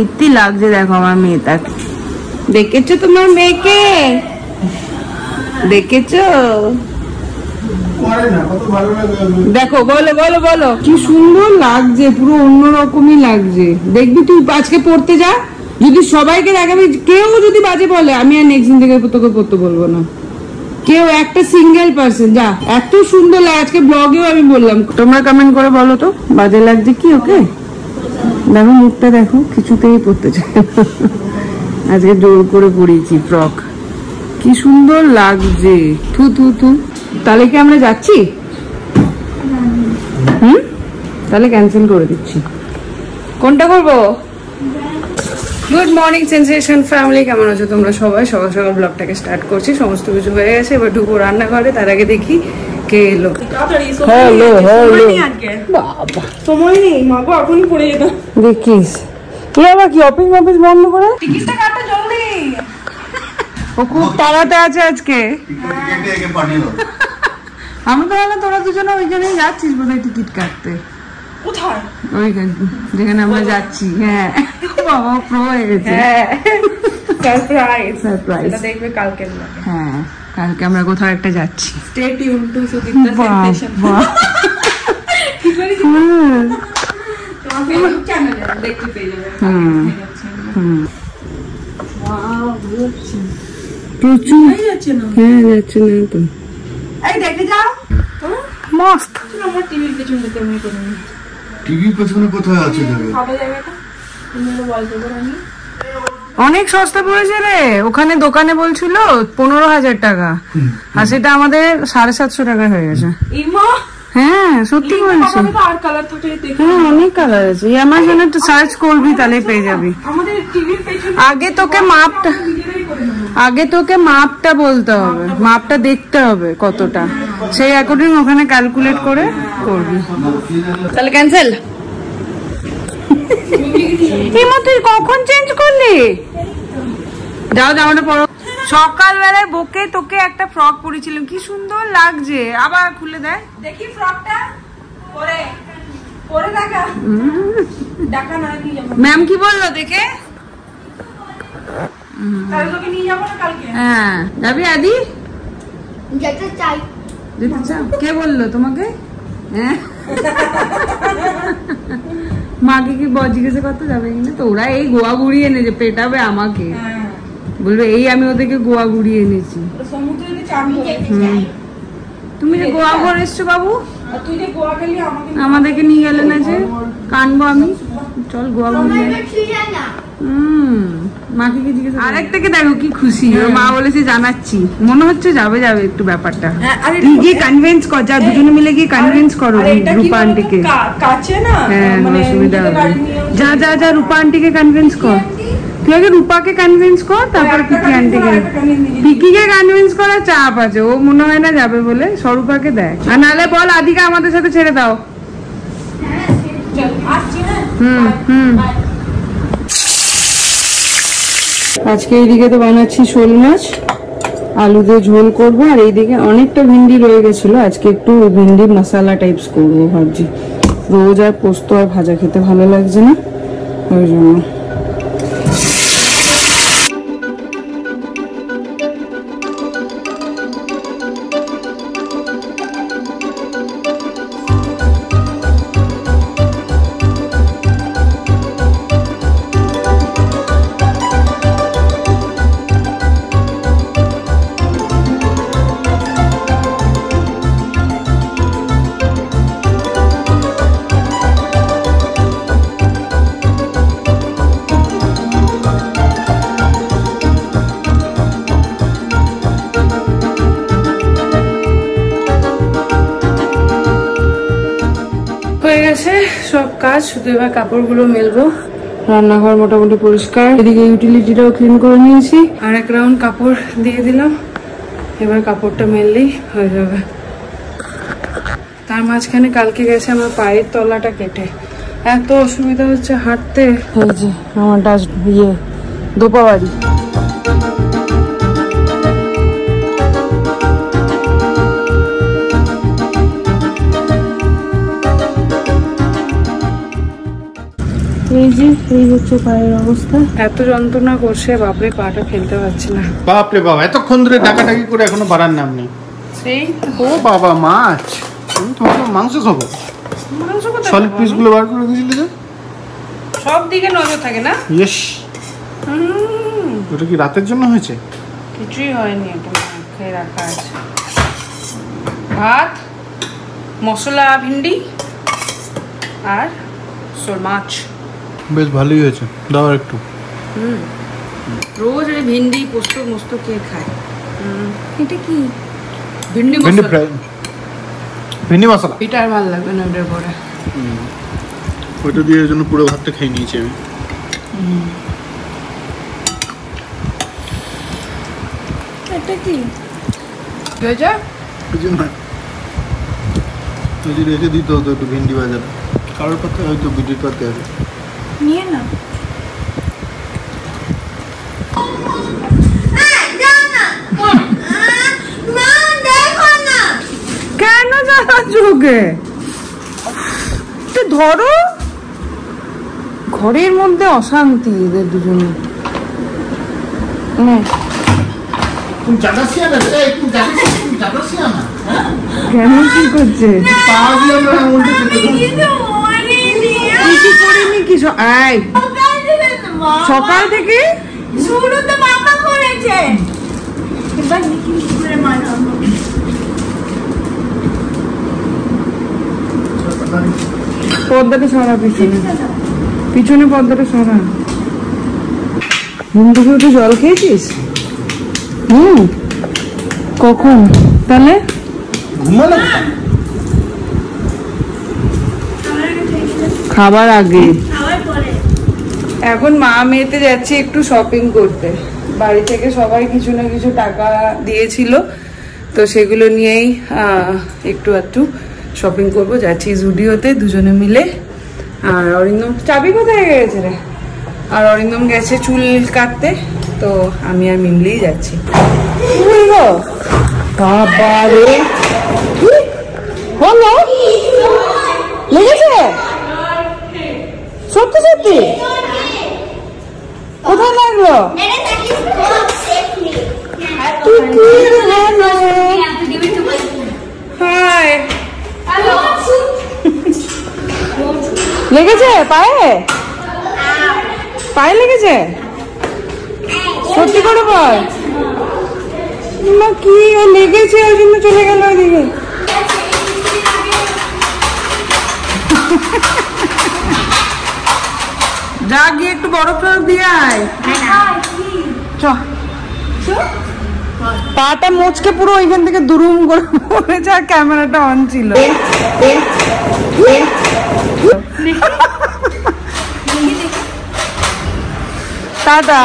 সত্যি লাগছে। দেখো আমার মেয়েটাকে, দেখেছো তোমার মেয়েকে? দেখেছো? দেখো, বলো বলো বলো, কি সুন্দর লাগছে, পুরো অন্যরকমই লাগছে। দেখবি তুই আজকে পড়তে যা, যদি সবাইকে দেখাবি, কেউ যদি বাজে বলে আমি আর নেক্সট দিন থেকে তোকে পড়তে বলবো না। কেউ একটা সিঙ্গেল পার্সন, যা, এত সুন্দর লাগে। আজকে ব্লগেও আমি বললাম, তোমরা কমেন্ট করে বলো তো বাজে লাগছে কি ওকে? দেখো মুখটা দেখো, কিছুতেই পড়তে চায়। আজকে জোর করে পরিয়েছি ফ্রক, কি সুন্দর লাগছে। থু থু থু। তাহলে কি আমরা যাচ্ছি? তাহলে ক্যান্সেল করে দিচ্ছি। কোনটা করবো? গুড মর্নিং সেন্সেশন ফ্যামিলি, কেমন আছো তোমরা সবাই? সকাল সকাল ব্লগটাকে স্টার্ট করছি। সমস্ত কিছু হয়ে গেছে, এবার ঢুকবো রান্নাঘরে। তার আগে দেখি কে এলো। হ্যালো হ্যালো, বাবা সময় নেই মা গো, এখনই পড়ে যেতাম। দেখিস তুই আবার কি অফিস অফিস বন্ধ করে? টিকিটটা কাটা জলদি। ও খুব তাড়াতে আছে আজকে। আমি তো ভাবলাম তোরা দুজনে ওইখানেই যাচ্ছিস বোধহয় টিকিট কাটতে। কোথায়? ওইখানে যেখানে আমরা যাচ্ছি। হ্যাঁ বাবা প্রো হয়ে গেছে। সারপ্রাইজ সারপ্রাইজ দেখবে কালকে। হ্যাঁ কালকে আমরা কোথাও একটা যাচ্ছি। Stay tune to Sudipta sensation. বাহ কি করে তোমার ফেসবুক চ্যানেলে দেখতে পেয়ে যাবে। ওয়াও প্রচুর যাচ্ছে না। হ্যাঁ যাচ্ছে না তো। এই দেখে যাও মস্ত। আমার টিভির পেছনে তেমনি করে নি। টিভির পেছনে কোথায় আছে জায়গা? খাবে জায়গাটা তুমি বলতে পারো নি। অনেক সস্তা পড়েছে রে। ওখানে দোকানে বলছিল 15,000 টাকা, আর সেটা আমাদের 750 টাকা হয়ে গেছে। ইমা হ্যাঁ সত্যি বলছি। আর কালার থাকে দেখো। হ্যাঁ অনেক কালার আছে। অ্যামাজনে একটু সার্চ করবি তাহলে পেয়ে যাবি। আমাদের টিভির পেছনে আগে তোকে মাপটা, আগে তোকে মাপটা বলতে হবে, মাপটা দেখতে হবে কতটা, সেই অ্যাকর্ডিং ওখানে ক্যালকুলেট করে করবি। তাহলে ক্যান্সেল। হিমা তুই কখন চেঞ্জ করলি? যাও জামাটা পরো। সকালবেলায় বকে তোকে একটা ফ্রক পরেছিলাম, কি সুন্দর লাগছে। আবার খুলে দেয় দেখি ফ্রকটা পরে পরে দেখা দেখা না নিয়ে যাবো। ম্যাম কি বললো দেখে? তাহলে তোকে নিয়ে যাবো না কালকে? হ্যাঁ যাবি আদি? যেতে চাই। যেতে চাও? কে বললো তোমাকে? হ্যাঁ মাকে কি জিজ্ঞাসা করতে যাবে কিনা? তো ওরা এই গোয়া ঘুরিয়ে এনেছে, পেটাবে আমাকে, বলবে এই আমি ওদেরকে গোয়া ঘুরিয়ে এনেছি। সমুদ্রে যদি চাবি যেতে চাই। তুমি যে গোয়া ঘুরে এসছো বাবু, আর তুই যে গোয়া গেলি আমাদেরকে নিয়ে গেলে না যে, কানবো আমি। চল গোয়া ঘুরিয়ে। মাকে কি জিজ্ঞাসা? আরেকটাকে দেখো কি খুশি, ওর মা বলেছে জানাচ্ছি। মনে হচ্ছে যাবে যাবে একটু ব্যাপারটা। তুই গিয়ে কনভিন্স কর, যা দুজনে মিলে গিয়ে কনভিন্স করো রূপা আন্টিকে। কাছে না হ্যাঁ অসুবিধা হবে। যা যা যা রূপা আন্টিকে কনভিন্স কর। তুই আগে রূপাকে কনভিন্স কর, তারপর পিকি আন্টিকে। পিকিকে কনভিন্স করার চাপ আছে, ও মনে হয় না যাবে বলে। স্বরূপাকে দেখ, আর নাহলে বল আদিকে আমাদের সাথে ছেড়ে দাও। আজকে এইদিকে তো বানাচ্ছি শোল মাছ, আলু দিয়ে ঝোল করবো। আর এইদিকে অনেকটা ভিন্ডি রয়ে গেছিল, আজকে একটু ভিন্ডি মশলা টাইপস করবো ভাবছি। রোজ আর পোস্ত আর ভাজা খেতে ভালো লাগছে না, ওই জন্য। সব কাজ, শুধু এবার কাপড়গুলো মেলবো। রান্নাঘর মোটামুটি পরিষ্কার, এদিকে ইউটিলিটিটাও ক্লিন করে নিয়েছি। আর এক রাউন্ড কাপড় দিয়ে দিলাম, এবার কাপড়টা মেললেই হয়ে যাবে। তার মাঝখানে কালকে গেছে আমার পায়ের তলাটা কেটে, এত অসুবিধা হচ্ছে হাঁটতে। এই যে আমার দোপাবাড়ি। এই যে এই হচ্ছে পায়ের অবস্থা, এত যন্ত্রণা করছে বাপরে, পাটা ফেলতে পারছি না। বাপরে বাবা, এতক্ষণ ধরে ডাকাডাকি করে এখনো বাড়ার নাম নেই। সেই ও বাবা, মাছ! আমি তো ভাবলাম মাংস খাবো। মাংস কোথায় সলিড পাবো? পিসগুলো বার করে দিয়েছিলে যে। সব দিকে নজর থাকে না। ইয়েস। ওটা কি রাতের জন্য হয়েছে? কিছুই হয়নি, এটা খেয়ে রাখা আছে। ভাত, মশলা ভিন্ডি আর শোল মাছ। বেশ ভালোই হয়েছে, দাও আর একটু। রোজ এই ভিন্ডি পোস্ত মস্ত কে খায়? এটা কি? ভিন্ডি ভেন্ডি মশলা। ফ্রাই, ভেন্ডি মশলা। এটা আর ভালো লাগবে না ওটার পরে। ওইটা দিয়ে এর জন্য পুরো ভাতটা খেয়ে নিয়েছি আমি। এটা কি হয়েছে? কিছু না, যদি রেখে দিতে হতো একটু ভেন্ডি বাজারে, কারোর পাতে হয়তো বিটির পাতে আছে। নিয়ে না কেন জ্বালাচ্ছ ওকে? ধরো, ঘরের মধ্যে অশান্তি এদের দুজনে। তুমি জানাসিয়া না, তুমি জানাসিয়া না। কেন কি করছে? পা দিয়ে আমরা উল্টে যেতে কিছু করিনি কিছু। আয়, সকাল থেকে শুরু তো মামা করেছে, এবার কি করে মানাবো? পর্দাটা সরা, পিছনে পিছনে পর্দাটা সরা। ঘুম থেকে উঠে জল খেয়েছিস? কখন তাহলে? ঘুমানো খাবার আগে। খাওয়ার পরে এখন মা মেয়েতে যাচ্ছি একটু শপিং করতে। বাড়ি থেকে সবাই কিছু না কিছু টাকা দিয়েছিল, তো সেগুলো নিয়েই একটু শপিং করবো। যাচ্ছি জুডিওতে দুজনে মিলে। আর অরিন্দম, চাবি কোথায় গেছে রে? আর অরিন্দম গেছে চুল কাটতে, তো আমি আর মিমলিই যাচ্ছি। বাবা রে, হলো লেগেছে? সত্যি সত্যি? কোথায় লাগলো? হাই, লেগেছে পায়ে? পায়ে লেগেছে? সত্যি করে বল না, কি লেগেছে ওই জন্য চলে গেল ওইদিকে। যা গিয়ে একটু বরফ টরফ দিয়ে আয়। চ, পাটা মোচকে পুরো ওইখান থেকে দুরুম করে পড়েছে, আর ক্যামেরাটা অন ছিল। টাটা।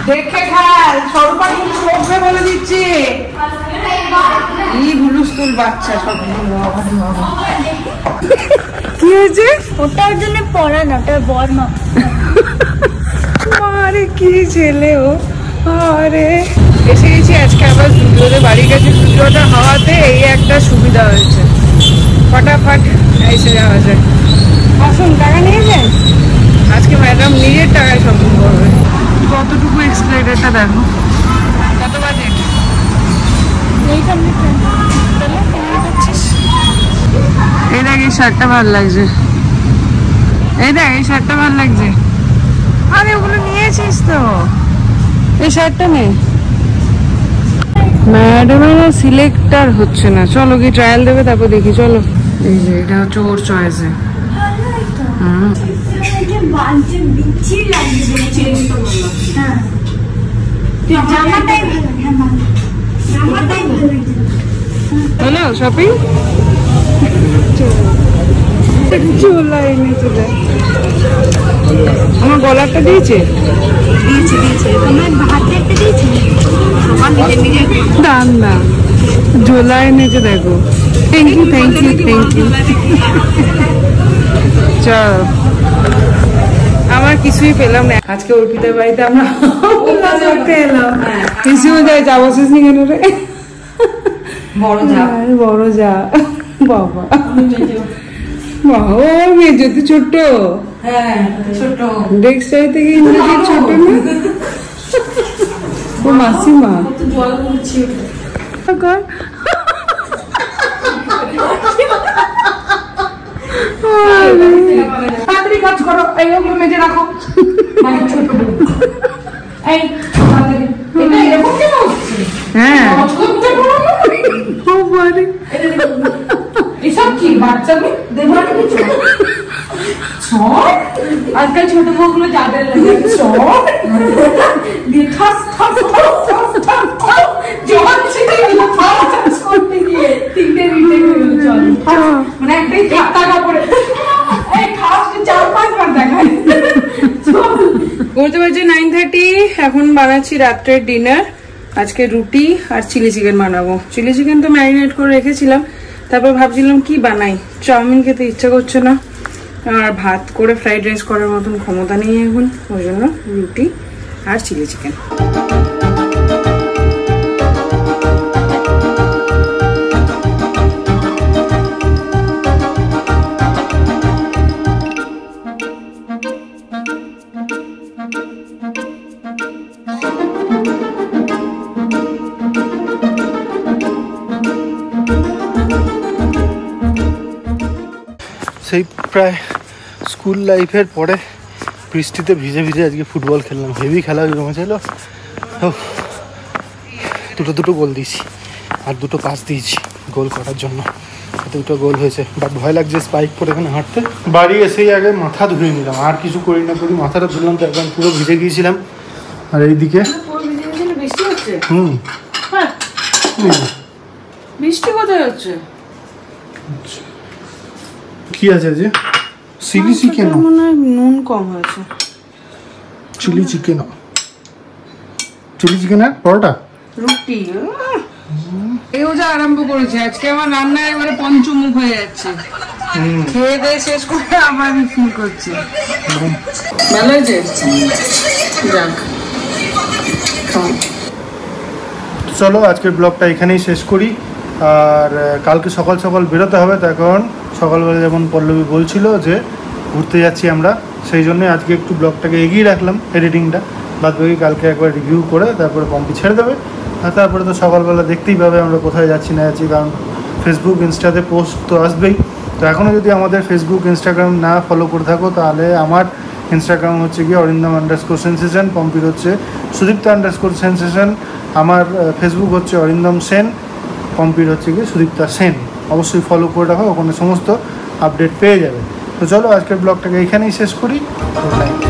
দেখে খাল, সরপা কিন্তু সববে বলে দিচ্ছি। এই হুলুস্তুল বাচ্চা সবগুলো। কি হয়েছে? ওটার জন্য পড়া না, ওটার বর মা। আরে কি ছেলে ও। আরে এসে গেছি আজকে আবার জুডিওতে, বাড়ির কাছে জুডিওটা হওয়াতে এই একটা সুবিধা হয়েছে, ফটাফট এসে যাওয়া যায়। আসুন, টাকা নিয়েছেন? আজকে ম্যাডাম নিজের টাকায় শপিং করবে। কতটুকু এক্সপ্লেটারটা দেখো, কত বাজে? এই দেখ, এই শার্টটা ভালো লাগছে। এই দেখ, এই শার্টটা ভালো লাগছে। আরে ওগুলো নিয়েছিস তো, এই শার্টটা নে। ম্যাডামের সিলেক্টার হচ্ছে না, চলো কি ট্রায়াল দেবে তারপর দেখি। চলো, এই যে এটা হচ্ছে ওর চয়েসে। হলো শপিং? চোলা এনেছে, আমার গলারটা দিয়েছে, দান না, ঝোলা এনেছে দেখো। Thank you thank you thank you. চল, আমার কিছুই পেলাম না আজকে। অর্পিতার বাড়িতে আমরা এলাম, কিছু যায় যাবো শেষ নি কেন রে? বড় যা, বড় যা বাবা। বাহ, ও মেজো তো ছোট্ট, হ্যাঁ ছোট ডেক্সটাই থেকে ইন্দ্রজিৎ ছোট না? ও মাসিমা কত জল পড়ছে কর। তাড়াতাড়ি কাজ করো, এই ওগুলো মেজে রাখো। মানে ছোট বউ। এই তাড়াতাড়ি। এটা এরকম কেন হচ্ছে? হ্যাঁ ও বাড়ি। এসব কি বাচ্চাদের দেবানি কিছু আজকাল ছোট বউগুলো যাদের লাগে দিয়ে ঠাস ঠাস ঠাস ঠাস ঠাস ঠাস জল ছিটে গেল ঠাস ঠাস করতে গিয়ে তিনটে রিটেক হয়ে গেল চল মানে একটাই ঠাট্টা কাপড়ে এই ঠাস 4-5 বার দেখায় বলতে পারছি 9:30। এখন বানাচ্ছি রাত্রের ডিনার। আজকে রুটি আর চিলি চিকেন বানাবো। চিলি চিকেন তো ম্যারিনেট করে রেখেছিলাম, তারপর ভাবছিলাম কি বানাই, চাউমিন খেতে ইচ্ছা করছে না, আর ভাত করে ফ্রাইড রাইস করার মতন ক্ষমতা নেই এখন, ওই জন্য রুটি আর চিলি চিকেন। সেই প্রায় স্কুল লাইফের পরে বৃষ্টিতে ভিজে ভিজে আজকে ফুটবল খেললাম। হেভি খেলা জমেছিল। দুটো গোল দিয়েছি আর 2 পাস দিয়েছি গোল করার জন্য। 2 গোল হয়েছে, বাট ভয় লাগছে স্পাইক পরে এখানে হাঁটতে। বাড়ি এসেই আগে মাথা ধুয়ে নিলাম, আর কিছু করি না করি মাথাটা ধুলাম, তো একদম পুরো ভিজে গিয়েছিলাম। আর এইদিকে বৃষ্টি হচ্ছে? হ্যাঁ বৃষ্টি কোথায় হচ্ছে? কি আছে যে চিলি চিকেন, মনে হয় নুন কম হয়েছে। চিলি চিকেন আর পরোটা রুটি এও যা আরম্ভ করেছে আজকে। আমার রান্না এবারে পঞ্চমুখ হয়ে যাচ্ছে। খেয়ে দিয়ে শেষ করে আবার ফিল করছে। ভালো হয়েছে, যাক চলো আজকের ব্লগটা এখানেই শেষ করি। আর কালকে সকাল সকাল বেরোতে হবে, তো এখন সকালবেলা যেমন পল্লবী বলছিল যে ঘুরতে যাচ্ছি আমরা, সেই জন্য আজকে একটু ব্লগটাকে এগিয়ে রাখলাম এডিটিংটা। বাদ বাকি কালকে একবার রিভিউ করে তারপরে পম্পি ছেড়ে দেবে। আর তারপরে তো সকালবেলা দেখতেই পাবে আমরা কোথায় যাচ্ছি না যাচ্ছি, কারণ ফেসবুক ইনস্টাতে পোস্ট তো আসবেই। তো এখনও যদি আমাদের ফেসবুক ইনস্টাগ্রাম না ফলো করে থাকো, তাহলে আমার ইনস্টাগ্রাম হচ্ছে গিয়ে অরিন্দম_সেনসেশন, পম্পির হচ্ছে সুদীপ্তা_সেনসেশন, আমার ফেসবুক হচ্ছে অরিন্দম সেন, পম্পির হচ্ছে গিয়ে সুদীপ্তা সেন। অবশ্যই ফলো করে রাখো, ওখানে সমস্ত আপডেট পেয়ে যাবে। তো চলো আজকের ব্লগটাকে এখানেই শেষ করি। Good night.